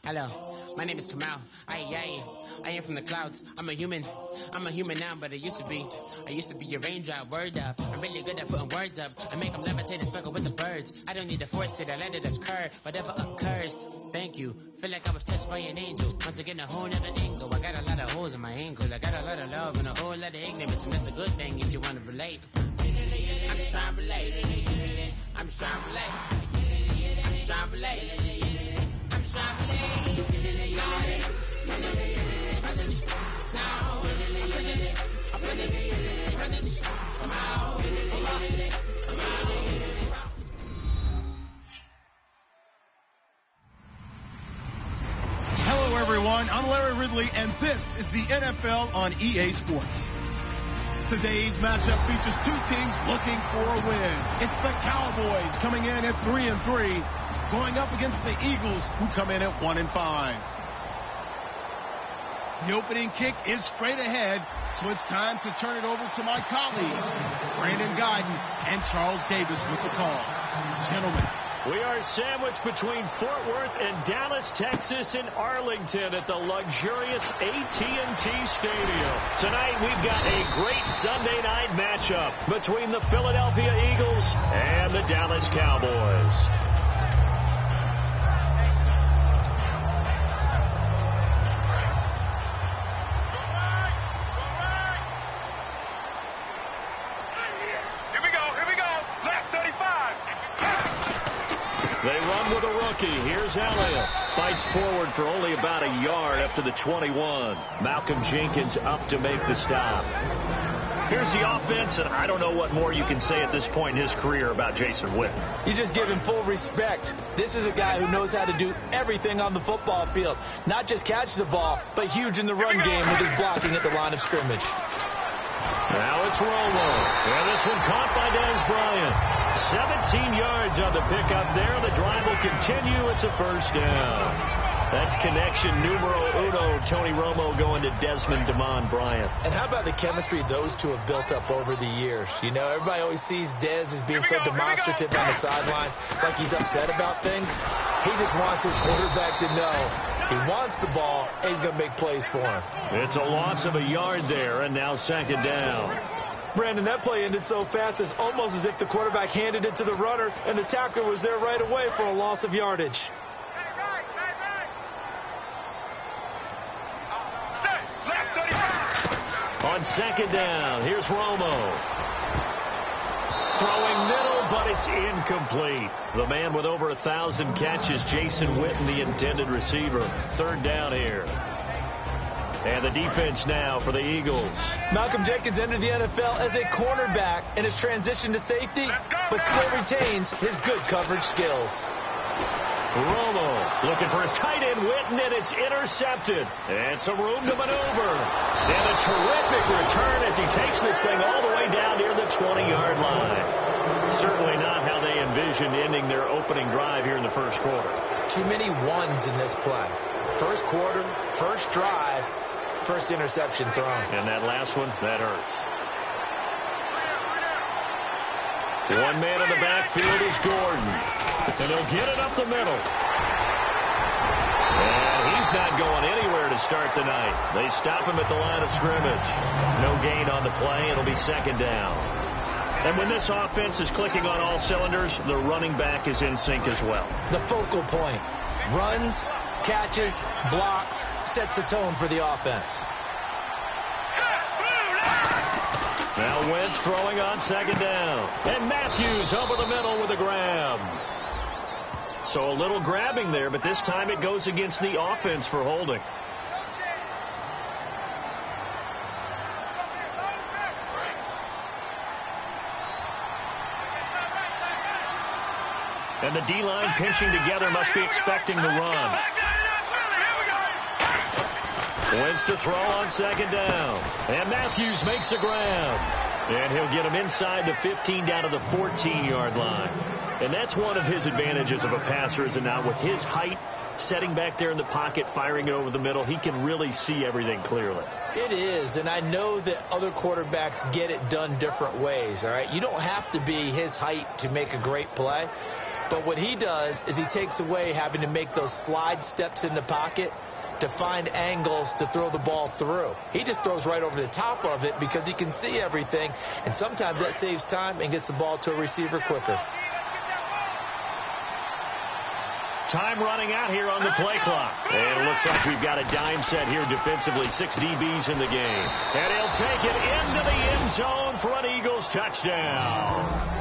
Hello, my name is Kamal. I am from the clouds. I'm a human now, but I used to be a raindrop. Word up, I'm really good at putting words up. I make them levitate and circle with the birds. I don't need to force it, I let it occur. Whatever occurs, thank you. Feel like I was touched by an angel. Once again, a whole nother angle. I got a lot of holes in my ankle. I got a lot of love and a whole lot of ignorance, and that's a good thing if you want to relate. I'm just trying to relate. I'm just trying to relate. I'm just trying to relate. I'm just trying to relate. Hello, everyone. I'm Larry Ridley, and this is the NFL on EA Sports. Today's matchup features two teams looking for a win. It's the Cowboys coming in at 3-3, going up against the Eagles, who come in at 1-5. The opening kick is straight ahead, so it's time to turn it over to my colleagues, Brandon Guyton and Charles Davis with the call. Gentlemen. We are sandwiched between Fort Worth and Dallas, Texas, and Arlington at the luxurious AT&T Stadium. Tonight, we've got a great Sunday night matchup between the Philadelphia Eagles and the Dallas Cowboys. They run with a rookie. Here's Elliott. Fights forward for only about a yard up to the 21. Malcolm Jenkins up to make the stop. Here's the offense, and I don't know what more you can say at this point in his career about Jason Witten. You just give him full respect. This is a guy who knows how to do everything on the football field. Not just catch the ball, but huge in the run game with his blocking at the line of scrimmage. Now it's Romo. And this one caught by Dez Bryant. 17 yards on the pickup there. The drive will continue. It's a first down. That's connection numero uno. Tony Romo going to Desmond Damon Bryant. And how about the chemistry those two have built up over the years? You know, everybody always sees Dez as being so demonstrative on the sidelines, like he's upset about things. He just wants his quarterback to know he wants the ball, and he's going to make plays for him. It's a loss of a yard there, and now second down. Brandon, that play ended so fast, it's almost as if the quarterback handed it to the runner, and the tackler was there right away for a loss of yardage. On second down, here's Romo. Throwing middle, but it's incomplete. The man with over 1,000 catches, Jason Witten, the intended receiver. Third down here. And the defense now for the Eagles. Malcolm Jenkins entered the NFL as a cornerback and has transitioned to safety, but still retains his good coverage skills. Romo looking for his tight end, Witten, and it's intercepted. And some room to maneuver. And a terrific return as he takes this thing all the way down near the 20-yard line. Certainly not how they envisioned ending their opening drive here in the first quarter. Too many ones in this play. First quarter, first drive, first interception thrown. And that last one, that hurts. One man in the backfield is Gordon. And he'll get it up the middle. And he's not going anywhere to start the night. They stop him at the line of scrimmage. No gain on the play. It'll be second down. And when this offense is clicking on all cylinders, the running back is in sync as well. The focal point. Runs, catches, blocks, sets the tone for the offense. Now Wentz throwing on second down. And Matthews over the middle with a grab. So a little grabbing there, but this time it goes against the offense for holding. And the D-line pinching together must be expecting the run. Wentz to throw on second down. And Matthews makes the grab. And he'll get him inside the 15 down to the 14-yard line. And that's one of his advantages of a passer, is it not? With his height, setting back there in the pocket, firing it over the middle, he can really see everything clearly. It is, and I know that other quarterbacks get it done different ways, all right? You don't have to be his height to make a great play. But what he does is he takes away having to make those slide steps in the pocket to find angles to throw the ball through. He just throws right over the top of it because he can see everything, and sometimes that saves time and gets the ball to a receiver quicker. Time running out here on the play clock. And it looks like we've got a dime set here defensively. 6 DBs in the game. And he'll take it into the end zone for an Eagles touchdown.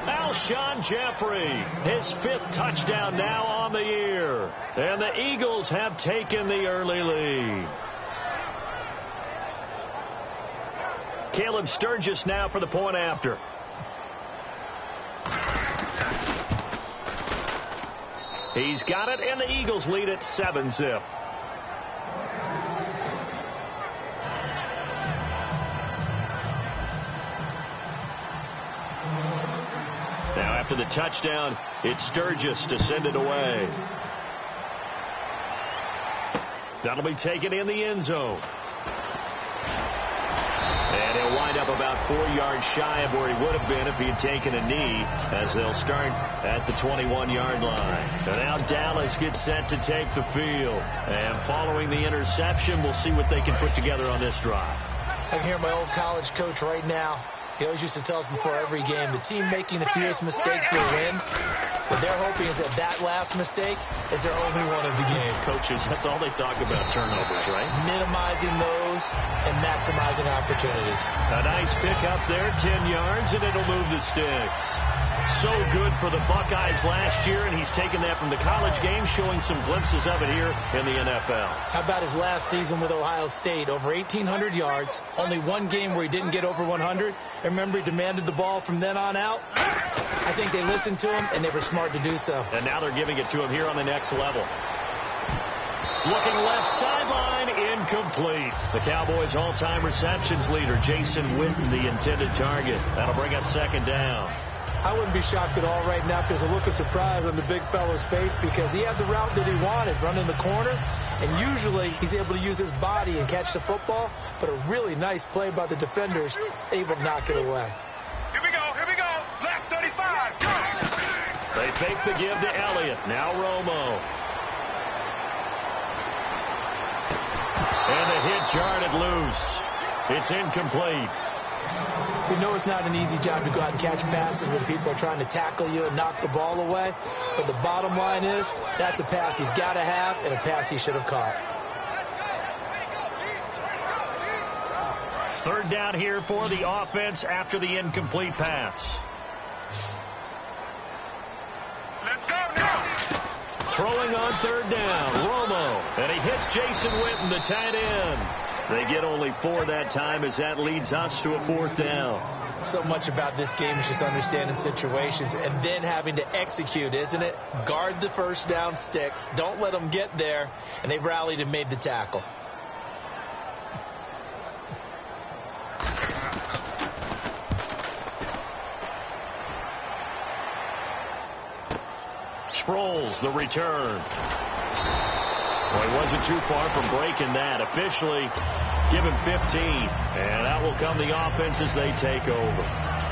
Alshon Jeffrey, his 5th touchdown now on the year. And the Eagles have taken the early lead. Caleb Sturgis now for the point after. He's got it, and the Eagles lead at 7-zip. Now after the touchdown, it's Sturgis to send it away. That'll be taken in the end zone. And he'll wind up about 4 yards shy of where he would have been if he had taken a knee, as they'll start at the 21-yard line. And now Dallas gets set to take the field. And following the interception, we'll see what they can put together on this drive. I can hear my old college coach right now. He always used to tell us before every game, the team making the fewest mistakes will win. What they're hoping is that last mistake is their only one of the game. Coaches, that's all they talk about, turnovers, right? Minimizing those and maximizing opportunities. A nice pick up there, 10 yards, and it'll move the sticks. So good for the Buckeyes last year, and he's taken that from the college game, showing some glimpses of it here in the NFL. How about his last season with Ohio State? Over 1,800 yards, only one game where he didn't get over 100. Remember, he demanded the ball from then on out. I think they listened to him, and they were smart to do so. And now they're giving it to him here on the next level. Looking left sideline, incomplete. The Cowboys' all-time receptions leader, Jason Witten, the intended target. That'll bring up 2nd down. I wouldn't be shocked at all right now if there's a look of surprise on the big fellow's face, because he had the route that he wanted, running the corner, and usually he's able to use his body and catch the football, but a really nice play by the defenders, able to knock it away. Here we go, left 35, go! They fake the give to Elliott, now Romo. And the hit jarred it loose. It's incomplete. We know it's not an easy job to go out and catch passes when people are trying to tackle you and knock the ball away. But the bottom line is, that's a pass he's got to have and a pass he should have caught. 3rd down here for the offense after the incomplete pass. Let's go now! Throwing on 3rd down, Romo. And he hits Jason Witten, the tight end. They get only 4 that time, as that leads us to a 4th down. So much about this game is just understanding situations and then having to execute, isn't it? Guard the first down sticks. Don't let them get there. And they've rallied and made the tackle. Sproles, the return. Well, he wasn't too far from breaking that. Officially, give him 15. And out will come the offense as they take over.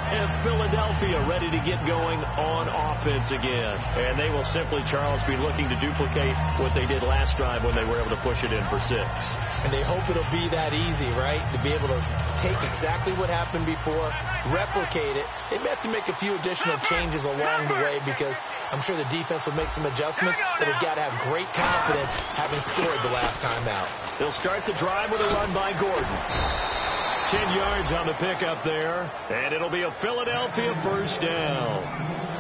And Philadelphia ready to get going on offense again. And they will simply, Charles, be looking to duplicate what they did last drive when they were able to push it in for 6. And they hope it'll be that easy, right? To be able to take exactly what happened before, replicate it. They may have to make a few additional changes along the way, because I'm sure the defense will make some adjustments, but they've got to have great confidence having scored the last time out. They'll start the drive with a run by Gordon. 10 yards on the pickup there, and it'll be a Philadelphia 1st down.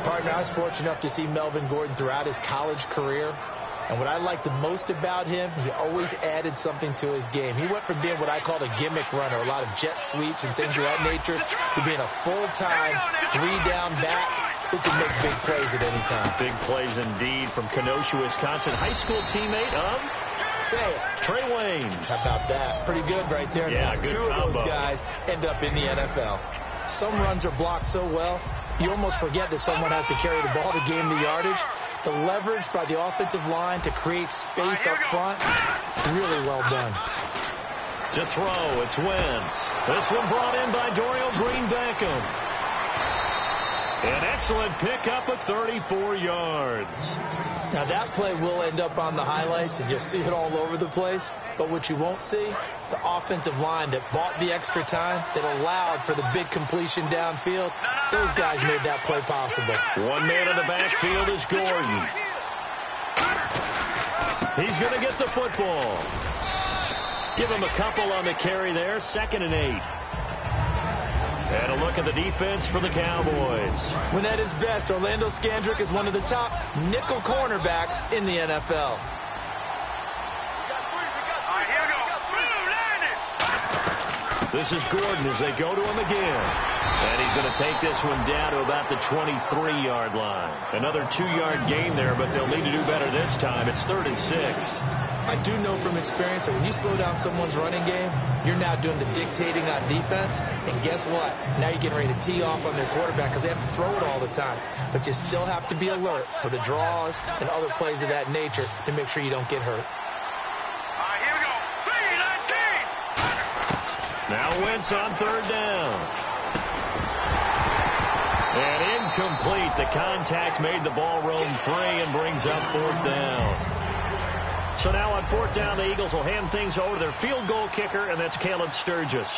Partner, I was fortunate enough to see Melvin Gordon throughout his college career. And what I liked the most about him, he always added something to his game. He went from being what I called a gimmick runner, a lot of jet sweeps and things of that nature, to being a full-time, 3-down back who can make big plays at any time. Big plays indeed from Kenosha, Wisconsin. High school teammate of? Say it. Trey Waynes. How about that? Pretty good right there. Yeah, now, good 2 combo. of those guys end up in the NFL. Some runs are blocked so well, you almost forget that someone has to carry the ball to gain the yardage. The leverage by the offensive line to create space up front, really well done. To throw, it's Wentz. This one brought in by Dorial Green-Beckham. An excellent pickup of 34 yards. Now, that play will end up on the highlights, and you'll see it all over the place. But what you won't see, the offensive line that bought the extra time, that allowed for the big completion downfield, those guys made that play possible. One man in the backfield is Gordon. He's going to get the football. Give him a couple on the carry there, 2nd and 8. And a look at the defense for the Cowboys. When at his best, Orlando Scandrick is one of the top nickel cornerbacks in the NFL. This is Gordon as they go to him again. And he's going to take this one down to about the 23-yard line. Another 2-yard gain there, but they'll need to do better this time. It's 3rd and 6. I do know from experience that when you slow down someone's running game, you're now doing the dictating on defense. And guess what? Now you're getting ready to tee off on their quarterback because they have to throw it all the time. But you still have to be alert for the draws and other plays of that nature to make sure you don't get hurt. Here we go. 3-19. Now Wentz on 3rd down. And incomplete. The contact made the ball roam free and brings up 4th down. So now on 4th down, the Eagles will hand things over to their field goal kicker, and that's Caleb Sturgis.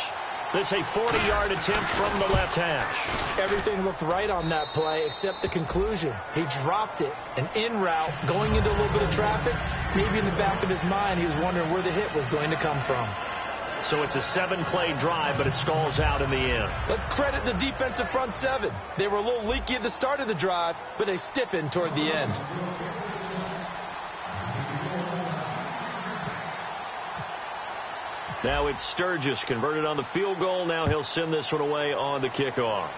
This a 40-yard attempt from the left hash. Everything looked right on that play except the conclusion. He dropped it, an in route, going into a little bit of traffic. Maybe in the back of his mind, he was wondering where the hit was going to come from. So it's a 7-play drive, but it stalls out in the end. Let's credit the defensive front 7. They were a little leaky at the start of the drive, but they stiffened toward the end. Now it's Sturgis converted on the field goal. Now he'll send this one away on the kickoff.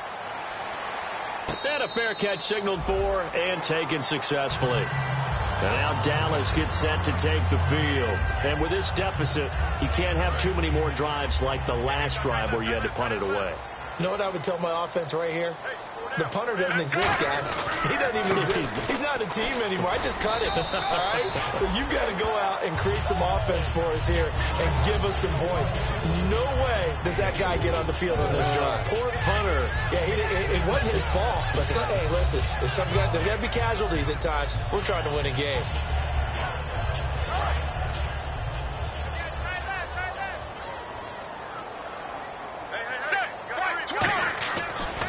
And a fair catch signaled for and taken successfully. And now Dallas gets set to take the field. And with this deficit, you can't have too many more drives like the last drive where you had to punt it away. You know what I would tell my offense right here? The punter doesn't exist, guys. He doesn't even exist. He's not a team anymore. I just cut him. All right? So you've got to go out and create some offense for us here and give us some points. No way does that guy get on the field on this drive. Poor punter. Yeah, it wasn't his fault. But hey, listen, there's got to be casualties at times. We're trying to win a game.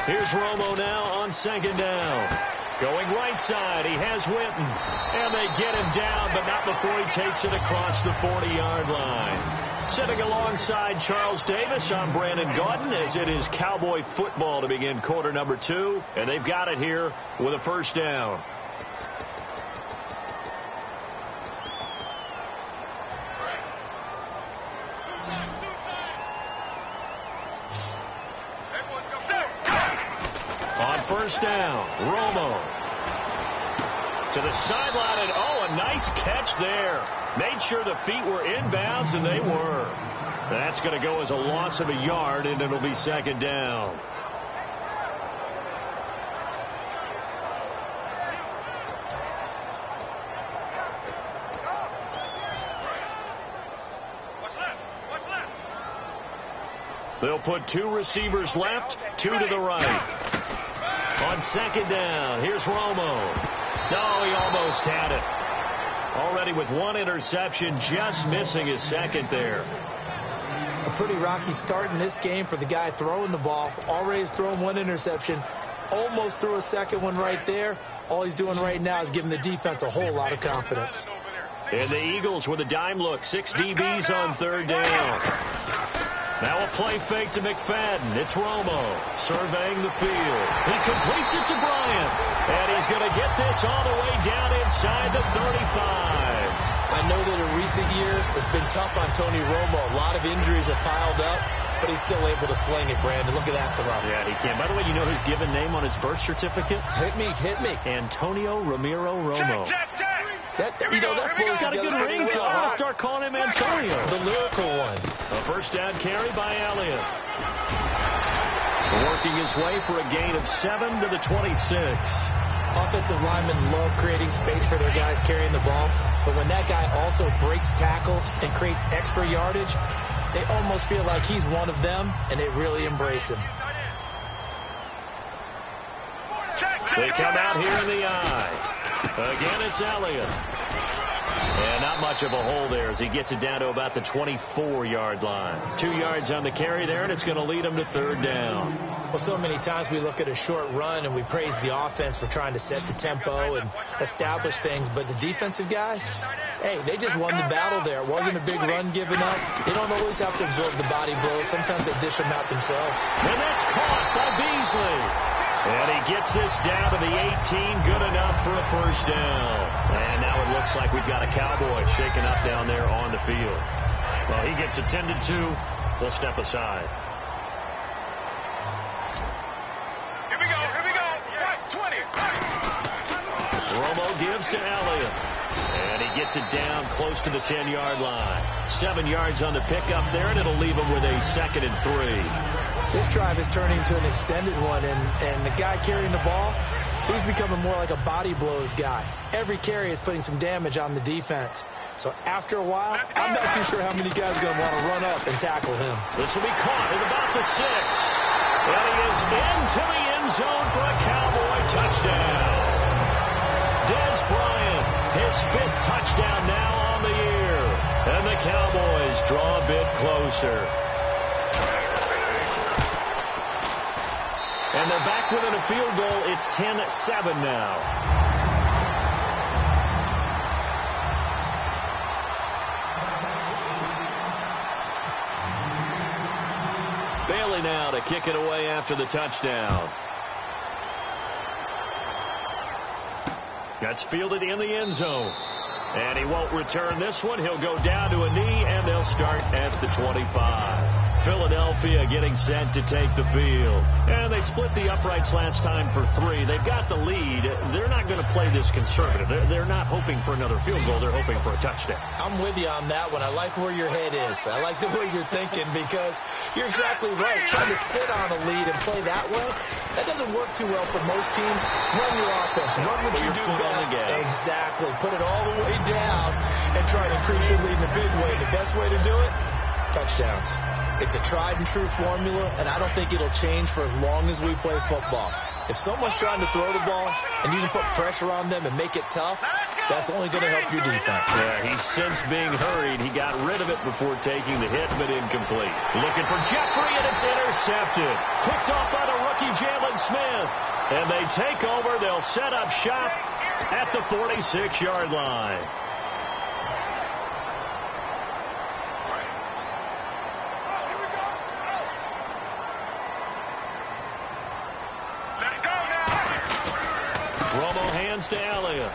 Here's Romo now on 2nd down. Going right side, he has Witten. And they get him down, but not before he takes it across the 40-yard line. Sitting alongside Charles Davis, I'm Brandon Gaudin, as it is Cowboy football to begin quarter number 2. And they've got it here with a 1st down. On 1st down, Romo to the sideline, and a nice catch there. Made sure the feet were inbounds, and they were. That's going to go as a loss of a yard, and it'll be 2nd down. They'll put 2 receivers left, 2 to the right. On 2nd down, here's Romo. No, he almost had it. Already with 1 interception, just missing his 2nd there. A pretty rocky start in this game for the guy throwing the ball. Already has thrown 1 interception. Almost threw a 2nd one right there. All he's doing right now is giving the defense a whole lot of confidence. And the Eagles with a dime look. 6 DBs on 3rd down. Now a play fake to McFadden. It's Romo surveying the field. He completes it to Bryant. And he's going to get this all the way down inside the 35. I know that in recent years it's been tough on Tony Romo. A lot of injuries have piled up, but he's still able to sling it, Brandon. Look at that throw. Yeah, he can. By the way, you know his given name on his birth certificate? Hit me. Antonio Ramiro Romo. That flows got a good ring to it. I'm going to start calling him Antonio. The lyrical one. A 1st down carry by Elliott. Working his way for a gain of 7 to the 26. Offensive linemen love creating space for their guys carrying the ball. But when that guy also breaks tackles and creates extra yardage, they almost feel like he's one of them, and they really embrace him. They come out here in the eye. Again, it's Elliott. And not much of a hole there as he gets it down to about the 24-yard line. 2 yards on the carry there, and it's going to lead him to third down. Well, so many times we look at a short run and we praise the offense for trying to set the tempo and establish things, but the defensive guys, hey, they just won the battle there. It wasn't a big run given up. They don't always have to absorb the body blows. Sometimes they dish them out themselves. And that's caught by Beasley. And he gets this down to the 18, good enough for a first down. And now it looks like we've got a Cowboy shaking up down there on the field. Well, he gets attended to. We'll step aside. Here we go. 20. Romo gives to Elliott. And he gets it down close to the 10-yard line. 7 yards on the pickup there, and it'll leave him with a 2nd and 3. This drive is turning into an extended one, and the guy carrying the ball, he's becoming more like a body blows guy. Every carry is putting some damage on the defense. So after a while, I'm not too sure how many guys are going to want to run up and tackle him. This will be caught at about the 6. And he is into the end zone for a Cowboy touchdown. Dez Bryant, his 5th touchdown now on the year. And the Cowboys draw a bit closer. And they're back within a field goal. It's 10-7 now. Bailey now to kick it away after the touchdown. That's fielded in the end zone. And he won't return this one. He'll go down to a knee, and they'll start at the 25. Philadelphia getting set to take the field. And they split the uprights last time for 3. They've got the lead. They're not going to play this conservative. They're not hoping for another field goal. They're hoping for a touchdown. I'm with you on that one. I like where your head is. I like the way you're thinking because you're exactly right. Trying to sit on a lead and play that way, that doesn't work too well for most teams. Run your offense. Run what you do best. Exactly. Put it all the way down and try to increase your lead in a big way. The best way to do it, touchdowns. It's a tried and true formula, and I don't think it'll change for as long as we play football. If someone's trying to throw the ball and you can put pressure on them and make it tough, that's only going to help your defense. Yeah, he's since being hurried. He got rid of it before taking the hit, but incomplete. Looking for Jeffrey, and it's intercepted. Picked off by the rookie Jalen Smith. And they take over. They'll set up shop at the 46-yard line. Romo hands to Elliott.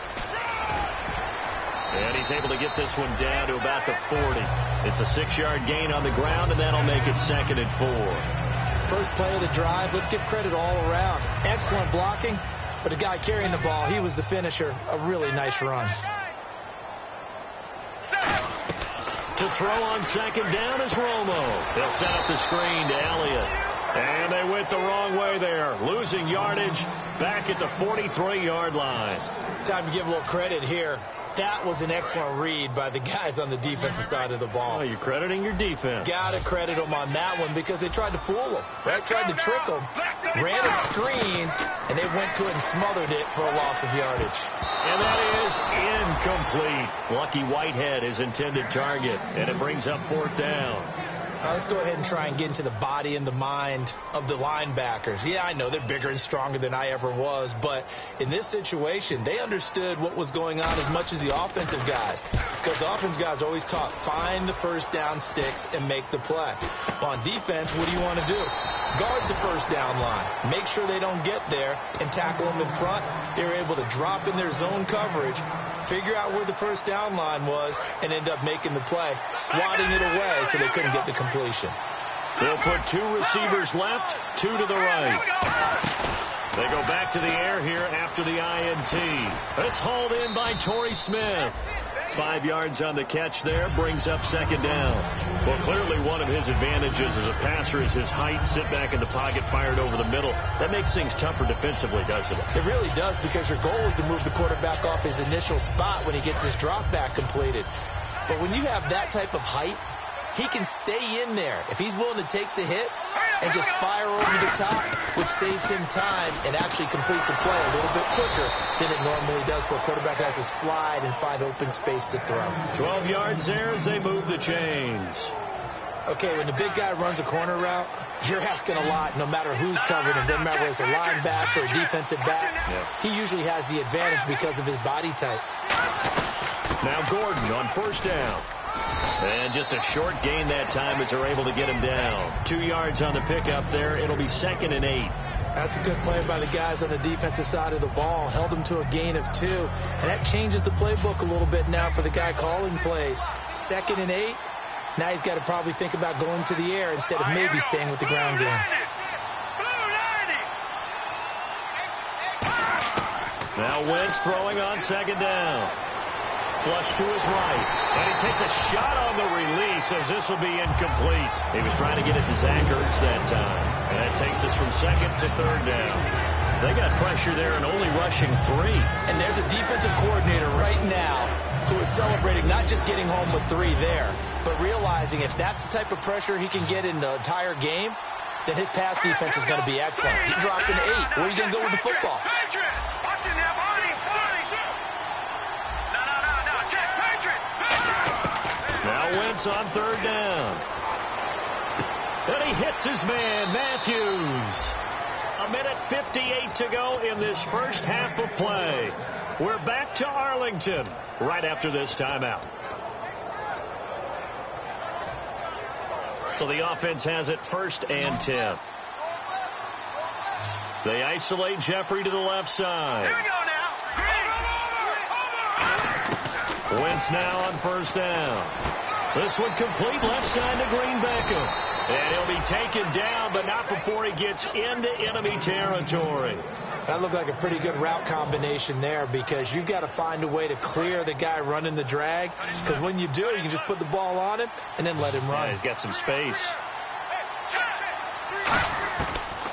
And he's able to get this one down to about the 40. It's a 6-yard gain on the ground, and that'll make it 2nd and 4. First play of the drive, let's give credit all around. Excellent blocking, but the guy carrying the ball, he was the finisher. A really nice run. To throw on 2nd down is Romo. They'll set up the screen to Elliott. And they went the wrong way there, losing yardage back at the 43-yard line. Time to give a little credit here. That was an excellent read by the guys on the defensive side of the ball. Oh, you're crediting your defense. Got to credit them on that one because they tried to fool them, right? Tried to trick them, ran a screen, and they went to it and smothered it for a loss of yardage. And that is incomplete. Lucky Whitehead, his intended target, and it brings up 4th down. Now let's go ahead and try and get into the body and the mind of the linebackers. Yeah, I know they're bigger and stronger than I ever was, but in this situation, they understood what was going on as much as the offensive guys, because the offensive guys always taught, find the first down sticks and make the play. Well, on defense, what do you want to do? Guard the first down line. Make sure they don't get there and tackle them in front. They were able to drop in their zone coverage, figure out where the first down line was, and end up making the play, swatting it away so they couldn't get the completion. They'll put 2 receivers left, 2 to the right. They go back to the air here after the INT. It's hauled in by Torrey Smith. 5 yards on the catch there, brings up 2nd down. Well, clearly one of his advantages as a passer is his height. Sit back in the pocket, fired over the middle. That makes things tougher defensively, doesn't it? It really does, because your goal is to move the quarterback off his initial spot when he gets his drop back completed. But when you have that type of height, he can stay in there. If he's willing to take the hits and just fire over the top, which saves him time and actually completes a play a little bit quicker than it normally does for a quarterback that has to slide and find open space to throw. 12 yards there as they move the chains. Okay, when the big guy runs a corner route, you're asking a lot no matter who's covering him. Doesn't matter whether it's a linebacker or a defensive back. Yeah. He usually has the advantage because of his body type. Now Gordon on first down. And just a short gain that time as they're able to get him down. 2 yards on the pickup there. It'll be 2nd and 8. That's a good play by the guys on the defensive side of the ball. Held him to a gain of 2. And that changes the playbook a little bit now for the guy calling plays. 2nd and 8. Now he's got to probably think about going to the air instead of maybe staying with the ground game. Now Wentz throwing on 2nd down. Flush to his right. And he takes a shot on the release as this will be incomplete. He was trying to get it to Zach Ertz that time. And that takes us from 2nd to 3rd down. They got pressure there and only rushing 3. And there's a defensive coordinator right now who is celebrating not just getting home with 3 there, but realizing if that's the type of pressure he can get in the entire game, then his pass defense is going to be excellent. He dropped an 8. Where are you going to go with the football? Now Wentz on 3rd down. And he hits his man, Matthews. 1:58 to go in this first half of play. We're back to Arlington right after this timeout. So the offense has it 1st and 10. They isolate Jeffrey to the left side. Here we go now. Wentz now on 1st down. This one complete left side to Green Beckham. And he'll be taken down, but not before he gets into enemy territory. That looked like a pretty good route combination there because you've got to find a way to clear the guy running the drag. Because when you do, you can just put the ball on him and then let him run. Yeah, he's got some space.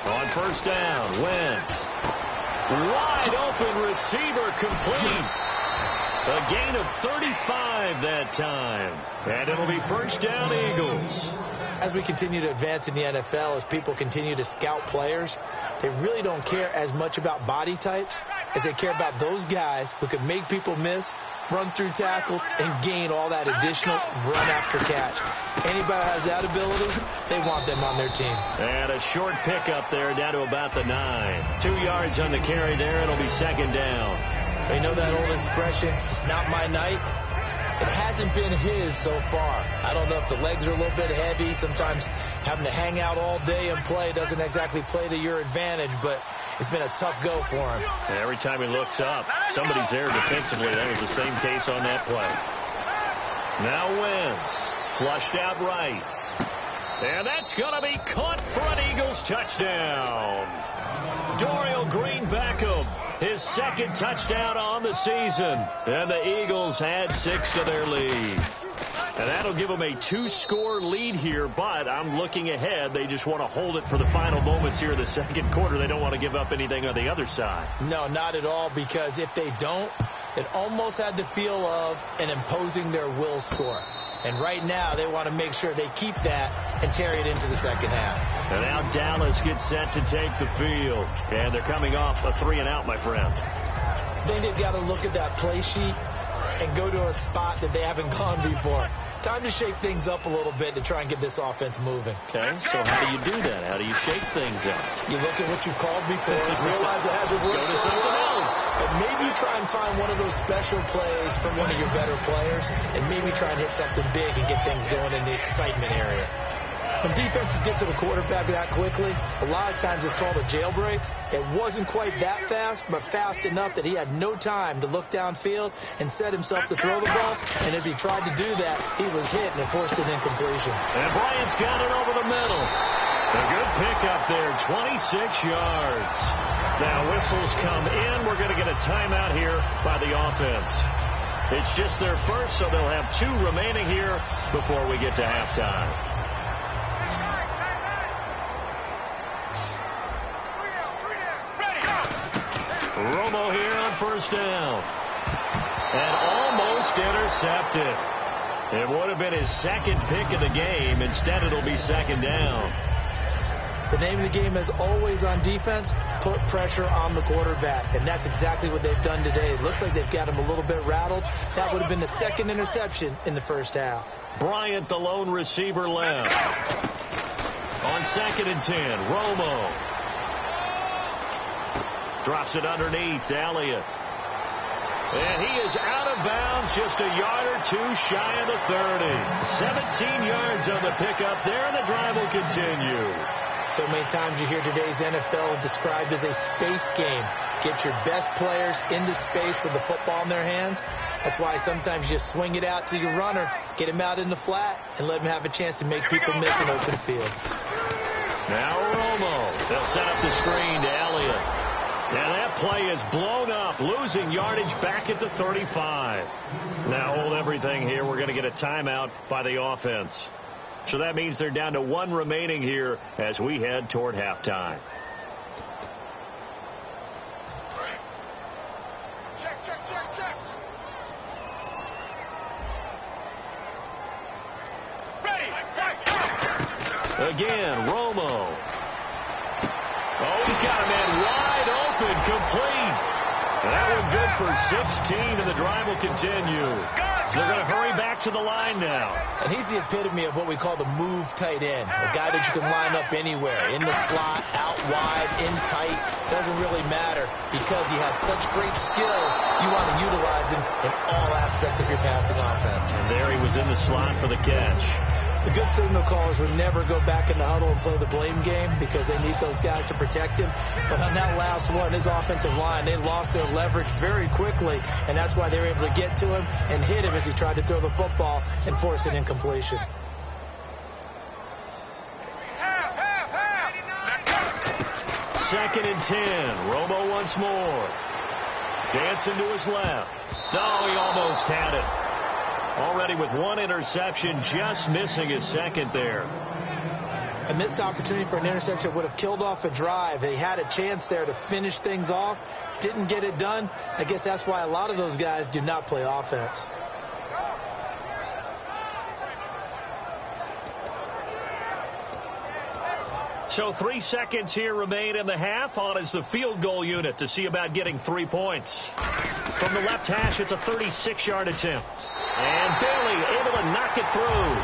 On 1st down, Wentz. Wide open receiver complete. A gain of 35 that time. And it'll be 1st down, Eagles. As we continue to advance in the NFL, as people continue to scout players, they really don't care as much about body types as they care about those guys who can make people miss, run through tackles, and gain all that additional run after catch. Anybody who has that ability, they want them on their team. And a short pickup there down to about the 9. 2 yards on the carry there. It'll be 2nd down. They know that old expression, it's not my night. It hasn't been his so far. I don't know if the legs are a little bit heavy. Sometimes having to hang out all day and play doesn't exactly play to your advantage, but it's been a tough go for him. And every time he looks up, somebody's there defensively. That was the same case on that play. Now Wentz, flushed out right. And that's going to be caught for an Eagles touchdown. Dorial Green Beckham, his 2nd touchdown on the season. And the Eagles add 6 to their lead. And that'll give them a 2-score lead here, but I'm looking ahead. They just want to hold it for the final moments here in the 2nd quarter. They don't want to give up anything on the other side. No, not at all, because if they don't, it almost had the feel of an imposing their will score. And right now, they want to make sure they keep that and carry it into the 2nd half. And now Dallas gets set to take the field. And they're coming off a 3-and-out, my friend. I think they've got to look at that play sheet and go to a spot that they haven't gone before. Time to shake things up a little bit to try and get this offense moving. Okay, so how do you do that? How do you shake things up? You look at what you called before, realize it hasn't worked. Go to something else. And maybe you try and find one of those special plays from one of your better players, and maybe try and hit something big and get things going in the excitement area. When defenses get to the quarterback that quickly, a lot of times it's called a jailbreak. It wasn't quite that fast, but fast enough that he had no time to look downfield and set himself to throw the ball. And as he tried to do that, he was hit and it forced an incompletion. And Bryant's got it over the middle. A good pickup there, 26 yards. Now whistles come in. We're going to get a timeout here by the offense. It's just their first, so they'll have 2 remaining here before we get to halftime. Romo here on 1st down. And almost intercepted. It would have been his second pick of the game. Instead, it'll be second down. The name of the game is always on defense, put pressure on the quarterback. And that's exactly what they've done today. It looks like they've got him a little bit rattled. That would have been the second interception in the first half. Bryant, the lone receiver, left. On 2nd and 10, Romo. Drops it underneath to Elliott. And he is out of bounds, just a yard or two shy of the 30. 17 yards on the pickup there, and the drive will continue. So many times you hear today's NFL described as a space game. Get your best players into space with the football in their hands. That's why sometimes you just swing it out to your runner, get him out in the flat, and let him have a chance to make people miss an open field. Now Romo. They'll set up the screen to Elliott. And that play is blown up, losing yardage back at the 35. Now hold everything here. We're going to get a timeout by the offense. So that means they're down to 1 remaining here as we head toward halftime. Check, check, check, check. Ready, right. Again, Romo. Oh, he's got a man wide open, complete. That one good for 16, and the drive will continue. They're going to hurry back to the line now. And he's the epitome of what we call the move tight end, a guy that you can line up anywhere, in the slot, out wide, in tight. Doesn't really matter because he has such great skills. You want to utilize him in all aspects of your passing offense. And there he was in the slot for the catch. The good signal callers would never go back in the huddle and play the blame game because they need those guys to protect him. But on that last one, his offensive line, they lost their leverage very quickly, and that's why they were able to get to him and hit him as he tried to throw the football and force an incompletion. Second and 10. Romo once more. Dancing to his left. No, he almost had it. Already with 1 interception, just missing his second there. A missed opportunity for an interception would have killed off a drive. They had a chance there to finish things off. Didn't get it done. I guess that's why a lot of those guys do not play offense. So 3 seconds here remain in the half. On is the field goal unit to see about getting 3 points. From the left hash, it's a 36-yard attempt. And Bailey able to knock it through.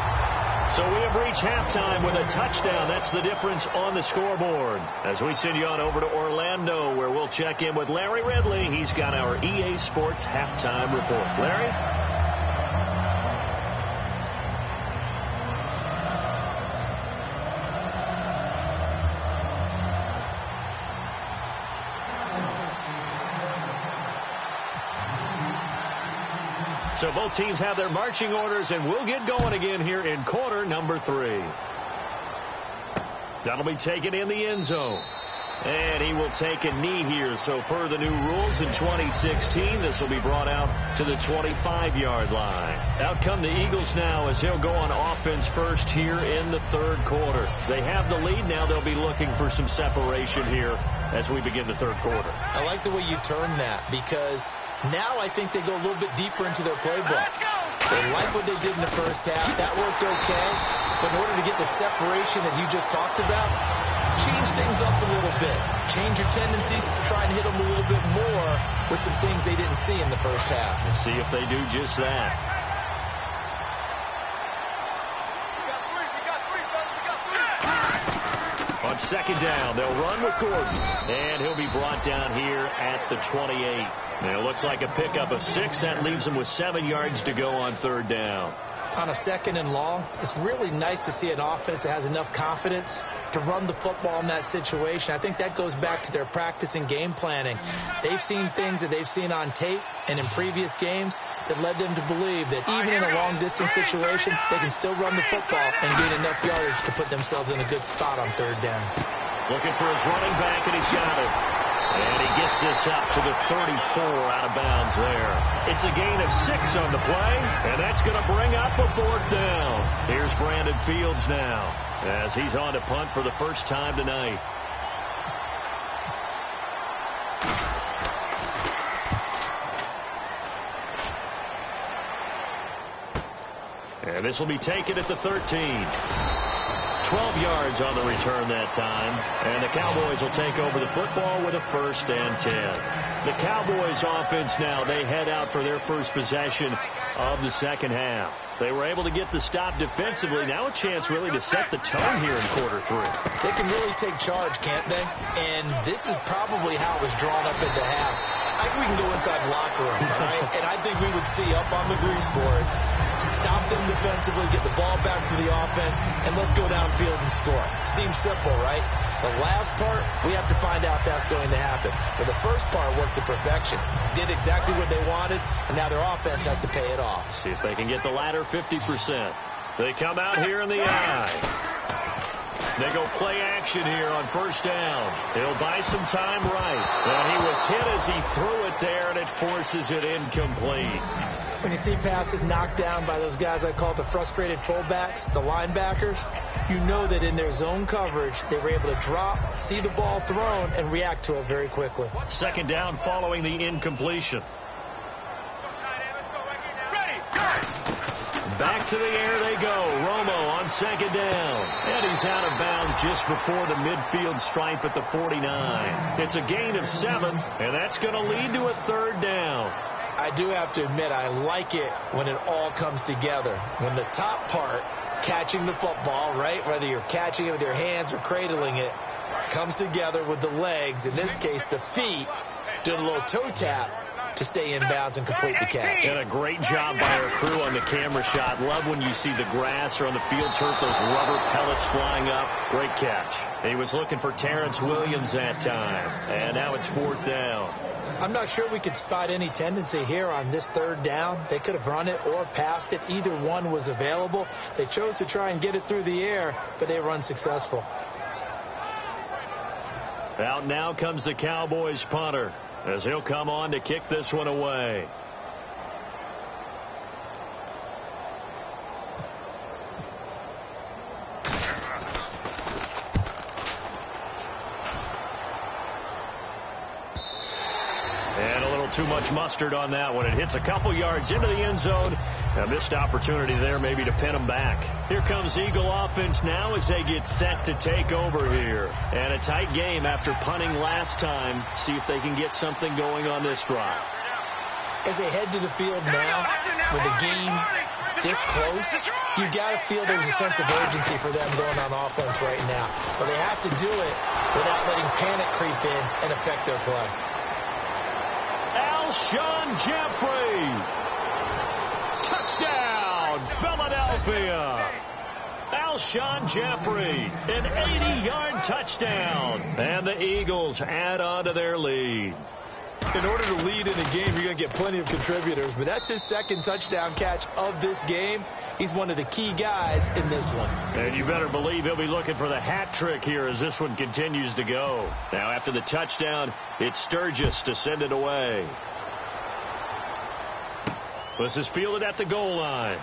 So we have reached halftime with a touchdown. That's the difference on the scoreboard. As we send you on over to Orlando, where we'll check in with Larry Ridley. He's got our EA Sports halftime report. Larry? So both teams have their marching orders, and we'll get going again here in quarter number 3. That'll be taken in the end zone. And he will take a knee here. So per the new rules in 2016, this will be brought out to the 25-yard line. Out come the Eagles now as he'll go on offense first here in the third quarter. They have the lead. Now they'll be looking for some separation here as we begin the third quarter. I like the way you turn that because now I think they go a little bit deeper into their playbook. They like what they did in the first half. That worked okay. But in order to get the separation that you just talked about, change things up a little bit. Change your tendencies. Try and hit them a little bit more with some things they didn't see in the first half. We'll see if they do just that. On second down, they'll run with Gordon. And he'll be brought down here at the 28. And it looks like a pickup of 6. That leaves him with 7 yards to go on third down. On a second and long, it's really nice to see an offense that has enough confidence to run the football in that situation. I think that goes back to their practice and game planning. They've seen things that they've seen on tape and in previous games that led them to believe that even in a long-distance situation, they can still run the football and gain enough yardage to put themselves in a good spot on third down. Looking for his running back, and he's got it. And he gets this up to the 34 out of bounds there. It's a gain of 6 on the play, and that's going to bring up a fourth down. Here's Brandon Fields now as he's on to punt for the first time tonight. And this will be taken at the 13. 12 yards on the return that time. And the Cowboys will take over the football with a 1st and 10. The Cowboys offense now, they head out for their first possession of the second half. They were able to get the stop defensively. Now a chance really to set the tone here in quarter 3. They can really take charge, can't they? And this is probably how it was drawn up into half. I think we can go inside the locker room, all right? And I think we would see up on the grease boards, stop them defensively, get the ball back for the offense, and let's go downfield and score. Seems simple, right? The last part, we have to find out if that's going to happen. But the first part worked to perfection. Did exactly what they wanted, and now their offense has to pay it off. See if they can get the latter 50%. They come out here in the eye. They go play action here on 1st down. He'll buy some time right. And he was hit as he threw it there, and it forces it incomplete. When you see passes knocked down by those guys I call the frustrated fullbacks, the linebackers, you know that in their zone coverage, they were able to drop, see the ball thrown, and react to it very quickly. 2nd down following the incompletion. Back to the air they go. Romo on 2nd down. And he's out of bounds just before the midfield stripe at the 49. It's a gain of 7, and that's going to lead to a 3rd down. I do have to admit, I like it when it all comes together. When the top part, catching the football, right, whether you're catching it with your hands or cradling it, comes together with the legs, in this case the feet, doing a little toe tap to stay in bounds and complete the catch. And a great job by our crew on the camera shot. Love when you see the grass or on the field turf, those rubber pellets flying up. Great catch. He was looking for Terrence Williams that time. And now it's 4th down. I'm not sure we could spot any tendency here on this 3rd down. They could have run it or passed it. Either one was available. They chose to try and get it through the air, but they were unsuccessful. Out now comes the Cowboys punter, as he'll come on to kick this one away. And a little too much mustard on that one. It hits a couple yards into the end zone. A missed opportunity there maybe to pin them back. Here comes Eagle offense now as they get set to take over here. And a tight game after punting last time. See if they can get something going on this drive. As they head to the field now, with the game this close, you got to feel there's a sense of urgency for them going on offense right now. But they have to do it without letting panic creep in and affect their play. Alshon Jeffrey. Touchdown, Philadelphia. Alshon Jeffrey, an 80-yard touchdown. And the Eagles add on to their lead. In order to lead in a game, you're going to get plenty of contributors, but that's his 2nd touchdown catch of this game. He's one of the key guys in this one. And you better believe he'll be looking for the hat trick here as this one continues to go. Now after the touchdown, it's Sturgis to send it away. This is fielded at the goal line.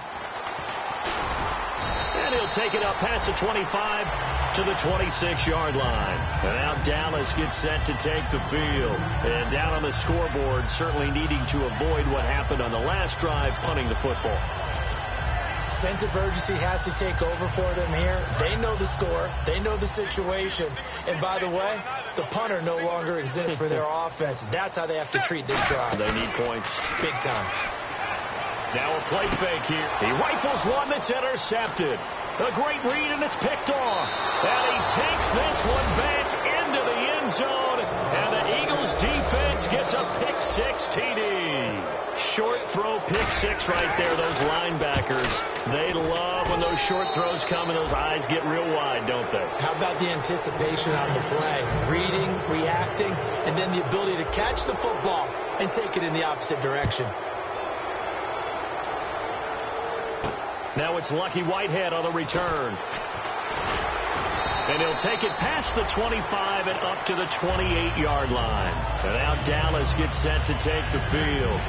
And he'll take it up past the 25 to the 26-yard line. And now Dallas gets set to take the field. And down on the scoreboard, certainly needing to avoid what happened on the last drive, punting the football. Sense of urgency has to take over for them here. They know the score. They know the situation. And by the way, the punter no longer exists for their offense. That's how they have to treat this drive. They need points. Big time. Now a play fake here. He rifles one that's intercepted. A great read, and it's picked off. And he takes this one back into the end zone. And the Eagles defense gets a pick-6 TD. Short throw, pick-6 right there. Those linebackers, they love when those short throws come and those eyes get real wide, don't they? How about the anticipation on the play? Reading, reacting, and then the ability to catch the football and take it in the opposite direction. Now it's Lucky Whitehead on the return. And he'll take it past the 25 and up to the 28-yard line. And now Dallas gets set to take the field.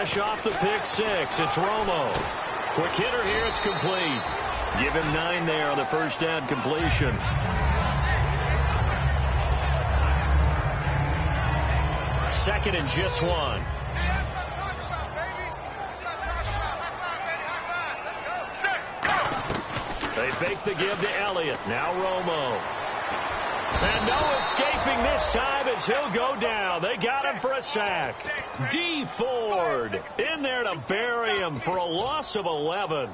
fresh off the pick six. It's Romo. Quick hitter here. It's complete. Give him 9 there on the first down completion. Second and just 1. They fake the give to Elliott. Now Romo. And no escaping this time as he'll go down. They got him for a sack. D. Ford in there to bury him for a loss of 11.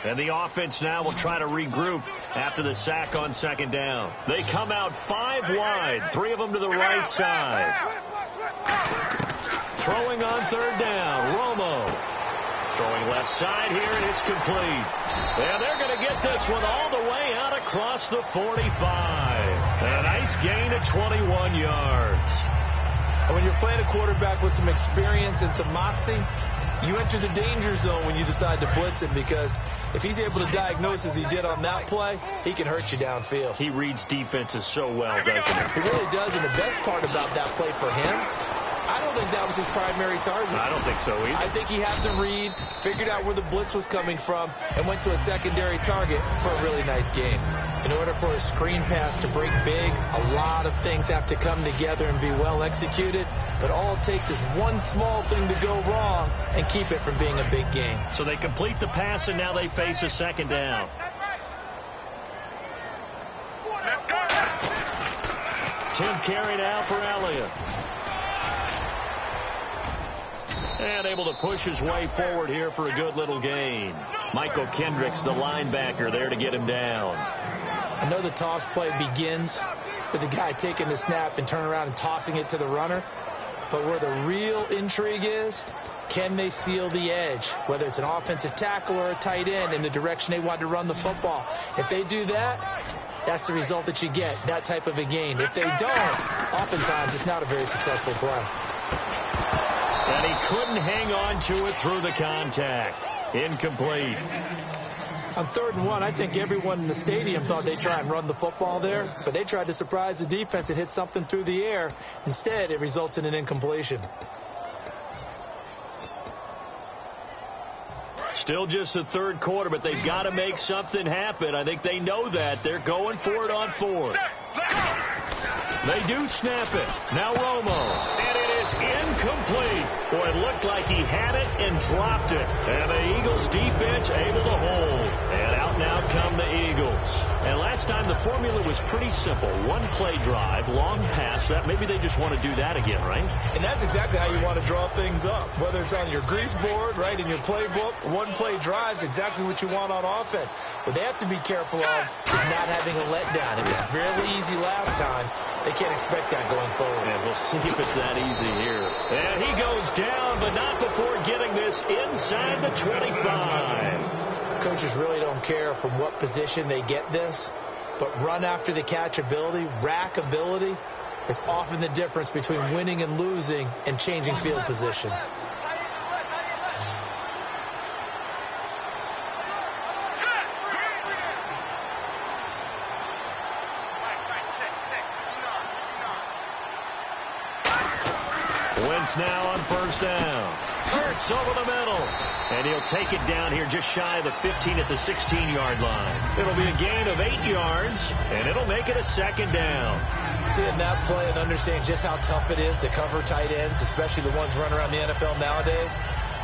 And the offense now will try to regroup after the sack on second down. They come out 5 wide, 3 of them to the right side. Throwing on third down, Romo. Throwing left side here, and it's complete. And they're going to get this one all the way out across the 45. A nice gain of 21 yards. And when you're playing a quarterback with some experience and some moxie, you enter the danger zone when you decide to blitz him, because if he's able to diagnose as he did on that play, he can hurt you downfield. He reads defenses so well, doesn't he? He really does, and the best part about that play for him, I don't think that was his primary target. I don't think so either. I think he had to read, figured out where the blitz was coming from, and went to a secondary target for a really nice game. In order for a screen pass to break big, a lot of things have to come together and be well executed, but all it takes is one small thing to go wrong and keep it from being a big game. So they complete the pass, and now they face a second down. Tim carry now for Elliott. And able to push his way forward here for a good little gain. Michael Kendricks, the linebacker, there to get him down. I know the toss play begins with the guy taking the snap and turning around and tossing it to the runner. But where the real intrigue is, can they seal the edge, whether it's an offensive tackle or a tight end, in the direction they want to run the football? If they do that, that's the result that you get, that type of a gain. If they don't, oftentimes it's not a very successful play. And he couldn't hang on to it through the contact. Incomplete. On 3rd and 1, I think everyone in the stadium thought they'd try and run the football there, but they tried to surprise the defense and hit something through the air. Instead, it results in an incompletion. Still just the third quarter, but they've got to make something happen. I think they know that. They're going for it on 4th. They do snap it. Now Romo. And it is incomplete. Boy, it looked like he had it and dropped it. And the Eagles defense able to hold. And out now come the Eagles. And last time the formula was pretty simple. 1 play drive, long pass. That maybe they just want to do that again, right? And that's exactly how you want to draw things up. Whether it's on your grease board, right, in your playbook, 1 play drive is exactly what you want on offense. What they have to be careful of is not having a letdown. It was fairly easy last time. They can't expect that going forward. And we'll see if it's that easy here. And he goes down, but not before getting this inside the 25. Coaches really don't care from what position they get this, but run after the catch ability, rack ability, is often the difference between winning and losing and changing field position. Wentz now on 1st down. Hurts over the middle. And he'll take it down here just shy of the 15 at the 16-yard line. It'll be a gain of 8 yards, and it'll make it a second down. Seeing that play and understanding just how tough it is to cover tight ends, especially the ones running around the NFL nowadays,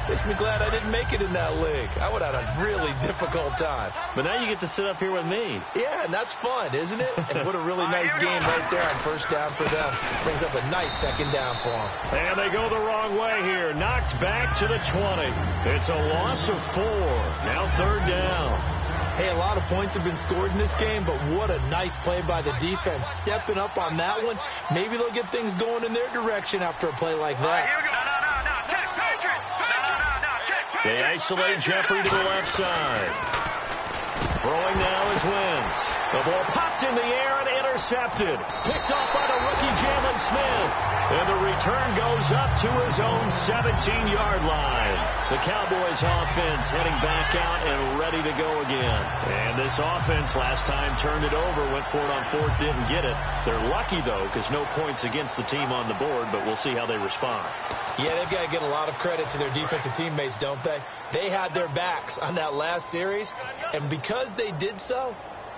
makes me glad I didn't make it in that league. I would have had a really difficult time. But now you get to sit up here with me. Yeah, and that's fun, isn't it? And what a really nice game right there on 1st down for them. Brings up a nice second down for them. And they go the wrong way here. Knocked back to the 20. It's a loss of 4. Now 3rd down. Hey, a lot of points have been scored in this game, but what a nice play by the defense. Stepping up on that one. Maybe they'll get things going in their direction after a play like that. They isolate Jeffrey to the left side. Throwing now is Wentz. The ball popped in the air and intercepted. Picked off by the rookie Jalen Smith. And the return goes up to his own 17-yard line. The Cowboys offense heading back out and ready to go again. And this offense last time turned it over, went for it on 4th, didn't get it. They're lucky, though, because no points against the team on the board, but we'll see how they respond. Yeah, they've got to get a lot of credit to their defensive teammates, don't they? They had their backs on that last series, and because they did so,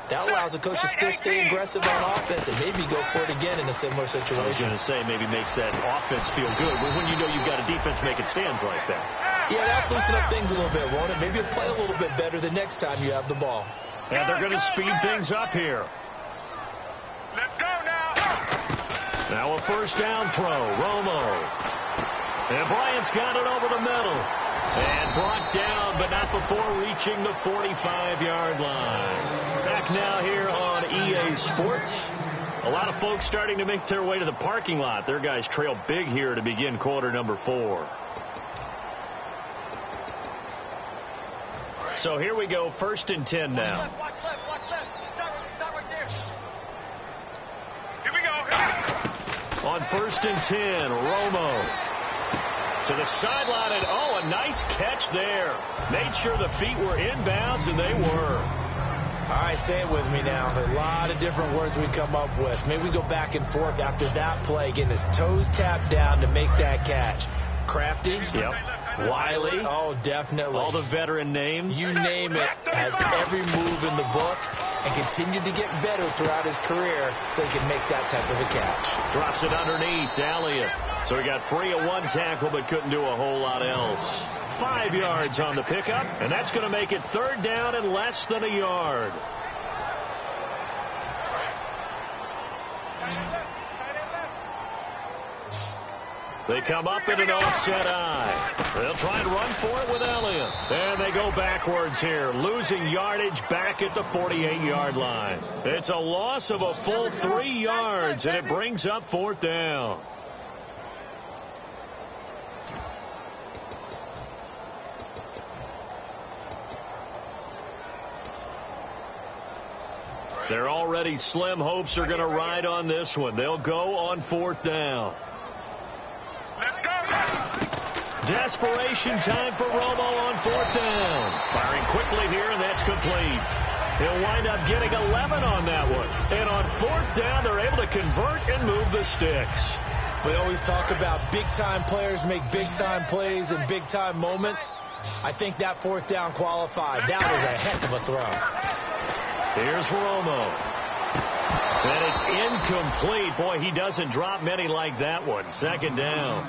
that allows the coach to still stay aggressive on offense and maybe go for it again in a similar situation. I was going to say maybe makes that offense feel good, but when you know you've got a defense making stands like that. Yeah, that'll loosen up things a little bit, won't it? Maybe you'll play a little bit better the next time you have the ball. And they're going to speed things up here. Let's go now. Now a first down throw. Romo. And Bryant's got it over the middle. And brought down, but not before reaching the 45-yard line. Back now here on EA Sports. A lot of folks starting to make their way to the parking lot. Their guys trail big here to begin quarter number 4. So here we go, 1st and 10 now. Watch left, watch left. Start right there. Here we go. On 1st and 10, Romo. To the sideline, and a nice catch there. Made sure the feet were inbounds, and they were. All right, say it with me now. There are a lot of different words we come up with. Maybe we go back and forth after that play, getting his toes tapped down to make that catch. Crafty. Yep. Wiley. Oh, definitely. All the veteran names. You name it. Has every move in the book and continued to get better throughout his career so he can make that type of a catch. Drops it underneath to Elliott. So he got free of one tackle but couldn't do a whole lot else. 5 yards on the pickup, and that's going to make it 3rd down and less than a yard. They come up in an offset eye. They'll try and run for it with Elliott. And they go backwards here, losing yardage back at the 48-yard line. It's a loss of a full 3 yards, and it brings up 4th down. Their already slim hopes are going to ride on this one. They'll go on 4th down. Let's go. Desperation time for Romo on 4th down. Firing quickly here, and that's complete. He'll wind up getting 11 on that one. And on 4th down, they're able to convert and move the sticks. We always talk about big-time players make big-time plays in big-time moments. I think that 4th down qualified. That was a heck of a throw. Here's Romo. And it's incomplete. Boy, he doesn't drop many like that one. 2nd down.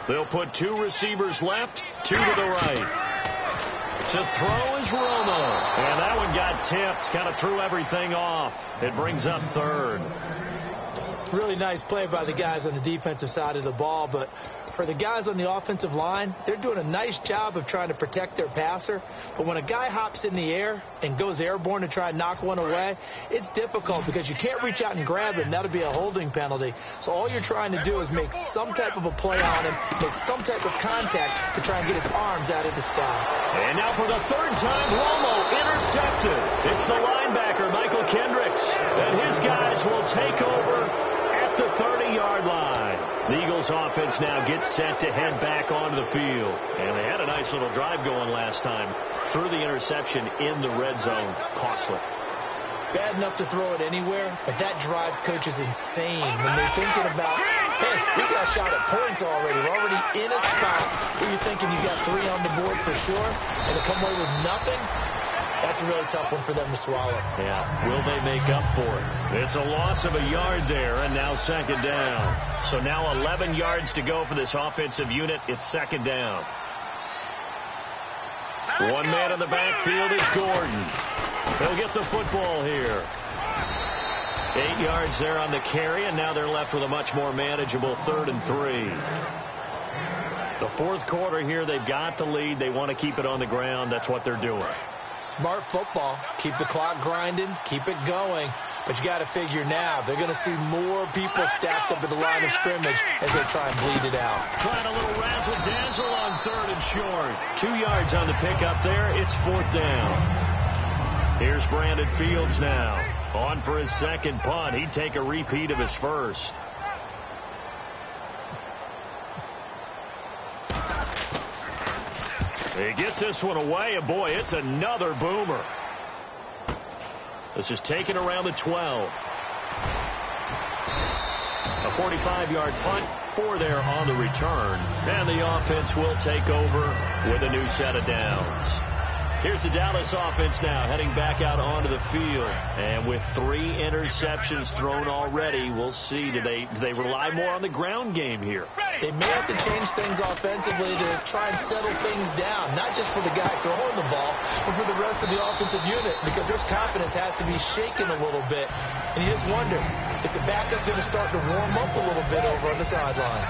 They'll put 2 receivers left, 2 to the right. To throw is Romo. And that one got tipped. Kind of threw everything off. It brings up 3rd. Really nice play by the guys on the defensive side of the ball, but for the guys on the offensive line, they're doing a nice job of trying to protect their passer. But when a guy hops in the air and goes airborne to try and knock one away, it's difficult because you can't reach out and grab him. That'll be a holding penalty. So all you're trying to do is make some type of a play on him, make some type of contact to try and get his arms out of the sky. And now for the 3rd time, Romo intercepted. It's the linebacker, Michael Kendricks. And his guys will take over at the 30-yard line. The Eagles offense now gets set to head back onto the field. And they had a nice little drive going last time. Threw the interception in the red zone. Costly. Bad enough to throw it anywhere, but that drives coaches insane when they're thinking about, hey, we got a shot at points already. We're already in a spot where you're thinking you got 3 on the board for sure, and to come away with nothing, that's a really tough one for them to swallow. Yeah, will they make up for it? It's a loss of a yard there, and now 2nd down. So now 11 yards to go for this offensive unit. It's 2nd down. One man in the backfield is Gordon. He'll get the football here. 8 yards there on the carry, and now they're left with a much more manageable 3rd and 3. The 4th quarter here, they've got the lead. They want to keep it on the ground. That's what they're doing. Smart football. Keep the clock grinding. Keep it going. But you got to figure now, they're going to see more people stacked up at the line of scrimmage as they try and bleed it out. Trying a little razzle-dazzle on 3rd and short. 2 yards on the pickup there. It's 4th down. Here's Brandon Fields now. On for his 2nd punt. He'd take a repeat of his 1st. He gets this one away, and boy, it's another boomer. This is taken around the 12. A 45-yard punt, 4 there on the return. And the offense will take over with a new set of downs. Here's the Dallas offense now heading back out onto the field. And with 3 interceptions thrown already, we'll see. Do they rely more on the ground game here? They may have to change things offensively to try and settle things down, not just for the guy throwing the ball, but for the rest of the offensive unit, because their confidence has to be shaken a little bit. And you just wonder, is the backup going to start to warm up a little bit over on the sideline?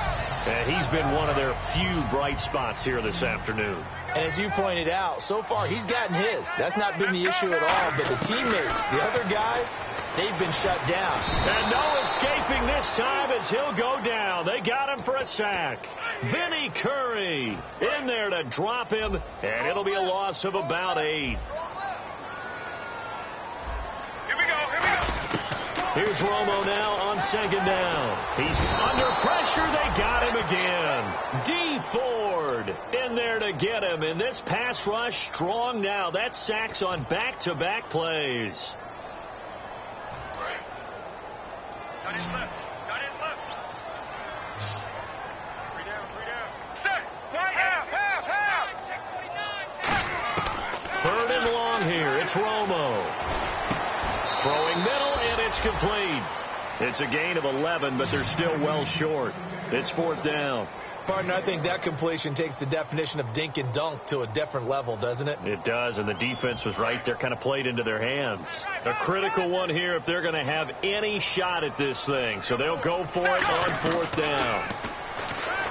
And he's been one of their few bright spots here this afternoon. And as you pointed out, so far he's gotten his. That's not been the issue at all. But the teammates, the other guys, they've been shut down. And no escaping this time as he'll go down. They got him for a sack. Vinny Curry in there to drop him, and it'll be a loss of about 8. Here's Romo now on second down. He's under pressure. They got him again. D. Ford in there to get him. And this pass rush strong now. That's sacks on back-to-back plays. Got his left. Got his left. 3 down, 3 down. Set. Right half. Third and long here. It's Romo. Throwing middle, and it's complete. It's a gain of 11, but they're still well short. It's 4th down. Partner, I think that completion takes the definition of dink and dunk to a different level, doesn't it? It does, and the defense was right there, kind of played into their hands. A critical one here if they're going to have any shot at this thing. So they'll go for it on 4th down.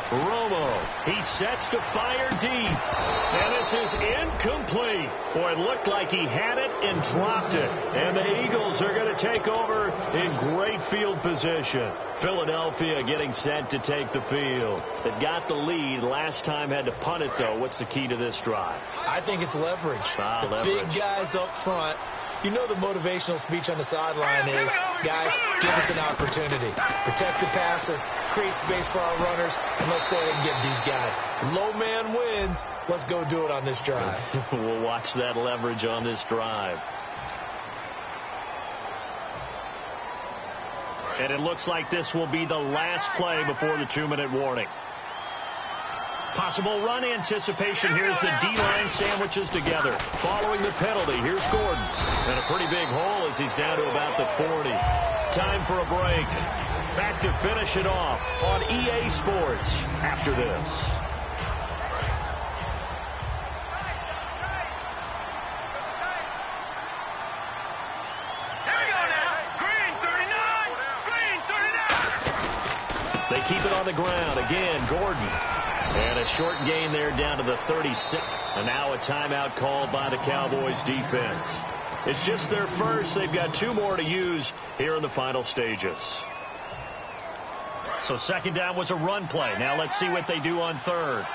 Romo, he sets to fire deep, and this is incomplete. Boy, it looked like he had it and dropped it, and the Eagles are going to take over in great field position. Philadelphia getting set to take the field. They've got the lead. Last time had to punt it, though. What's the key to this drive? I think it's leverage. Leverage. Big guys up front. You know the motivational speech on the sideline is, guys, give us an opportunity. Protect the passer, create space for our runners, and let's go ahead and get these guys. Low man wins. Let's go do it on this drive. We'll watch that leverage on this drive. And it looks like this will be the last play before the 2-minute warning. Possible run anticipation. Here's the D-line sandwiches together. Following the penalty, here's Gordon. And a pretty big hole as he's down to about the 40. Time for a break. Back to finish it off on EA Sports after this. They keep it on the ground. Again, Gordon. And a short gain there down to the 36. And now a timeout called by the Cowboys defense. It's just their first. They've got 2 more to use here in the final stages. So second down was a run play. Now let's see what they do on third.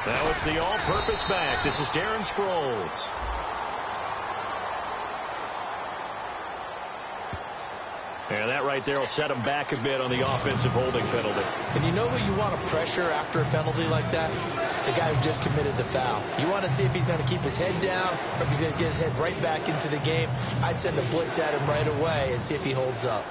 Now it's the all-purpose back. This is Darren Sproles. And that right there will set him back a bit on the offensive holding penalty. And you know who you want to pressure after a penalty like that? The guy who just committed the foul. You want to see if he's going to keep his head down or if he's going to get his head right back into the game. I'd send a blitz at him right away and see if he holds up.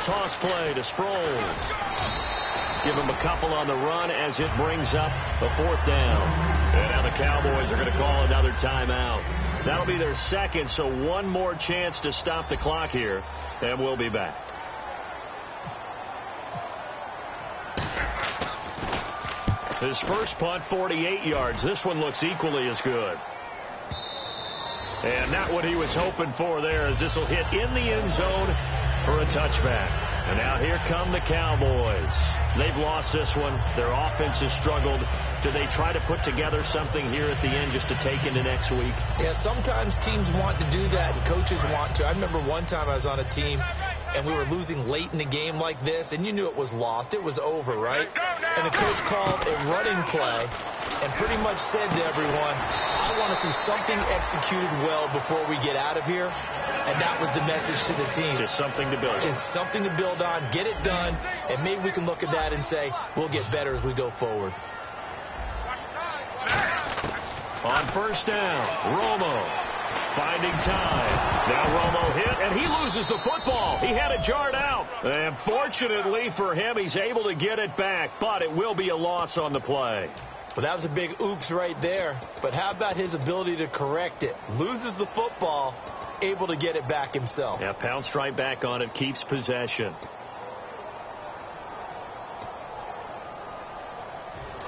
Toss play to Sproles. Give him a couple on the run as it brings up a 4th down. And now the Cowboys are going to call another timeout. That'll be their second, so one more chance to stop the clock here, and we'll be back. His first punt, 48 yards. This one looks equally as good. And not what he was hoping for there, as this will hit in the end zone for a touchback. And now here come the Cowboys. They've lost this one. Their offense has struggled. Do they try to put together something here at the end just to take into next week? Yeah, sometimes teams want to do that and coaches want to. I remember one time I was on a team and we were losing late in the game like this, and you knew it was lost. It was over, right? And the coach called a running play and pretty much said to everyone, I want to see something executed well before we get out of here. And that was the message to the team. Just something to build on. Just something to build on, get it done, and maybe we can look at that and say, we'll get better as we go forward. On first down, Romo finding time. Now Romo hit, and he loses the football. He had it jarred out. And fortunately for him, he's able to get it back, but it will be a loss on the play. Well, that was a big oops right there. But how about his ability to correct it? Loses the football, able to get it back himself. Yeah, pounced right back on it, keeps possession.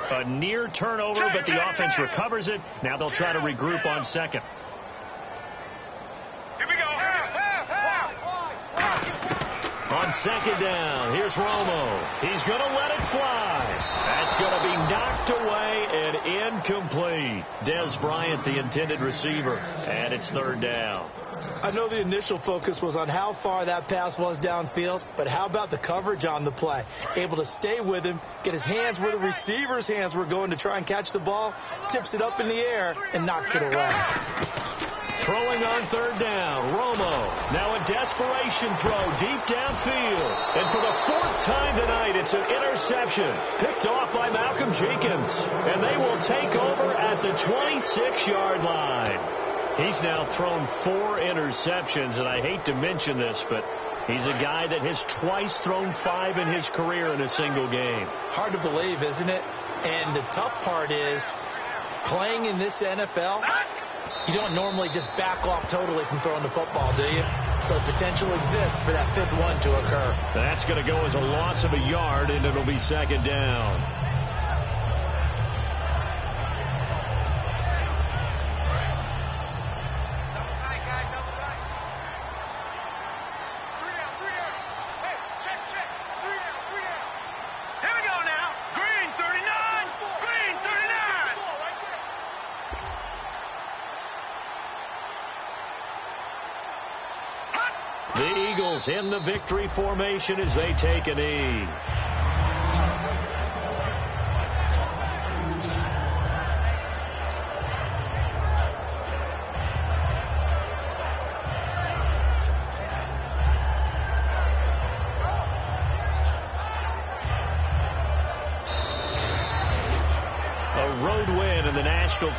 A near turnover, but the offense recovers it. Now they'll try to regroup on second. Here we go. On second down, here's Romo. He's going to let it fly. That's going to be knocked away and incomplete. Des Bryant, the intended receiver, and it's third down. I know the initial focus was on how far that pass was downfield, but how about the coverage on the play? Able to stay with him, get his hands where the receiver's hands were going to try and catch the ball, tips it up in the air, and knocks it away. Throwing on third down, Romo. Now a desperation throw deep downfield. And for the fourth time tonight, it's an interception. Picked off by Malcolm Jenkins. And they will take over at the 26-yard line. He's now thrown 4 interceptions, and I hate to mention this, but he's a guy that has twice thrown 5 in his career in a single game. Hard to believe, isn't it? And the tough part is, playing in this NFL, you don't normally just back off totally from throwing the football, do you? So potential exists for that 5th one to occur. That's going to go as a loss of a yard, and it'll be second down. The Eagles in the victory formation as they take a knee.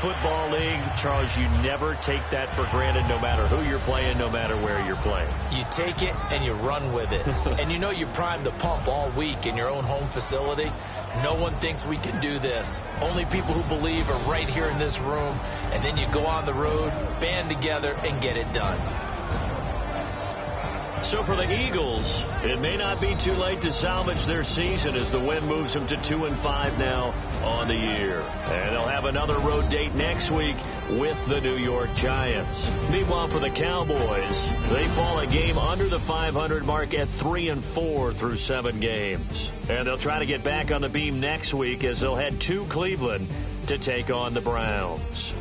Football League, Charles, you never take that for granted, no matter who you're playing, no matter where you're playing. You take it and you run with it. And you know you primed the pump all week in your own home facility. No one thinks we can do this. Only people who believe are right here in this room. And then you go on the road, band together, and get it done. So for the Eagles, it may not be too late to salvage their season as the win moves them to 2-5 now on the year. And they'll have another road date next week with the New York Giants. Meanwhile, for the Cowboys, they fall a game under the 500 mark at 3-4 through 7 games. And they'll try to get back on the beam next week as they'll head to Cleveland to take on the Browns.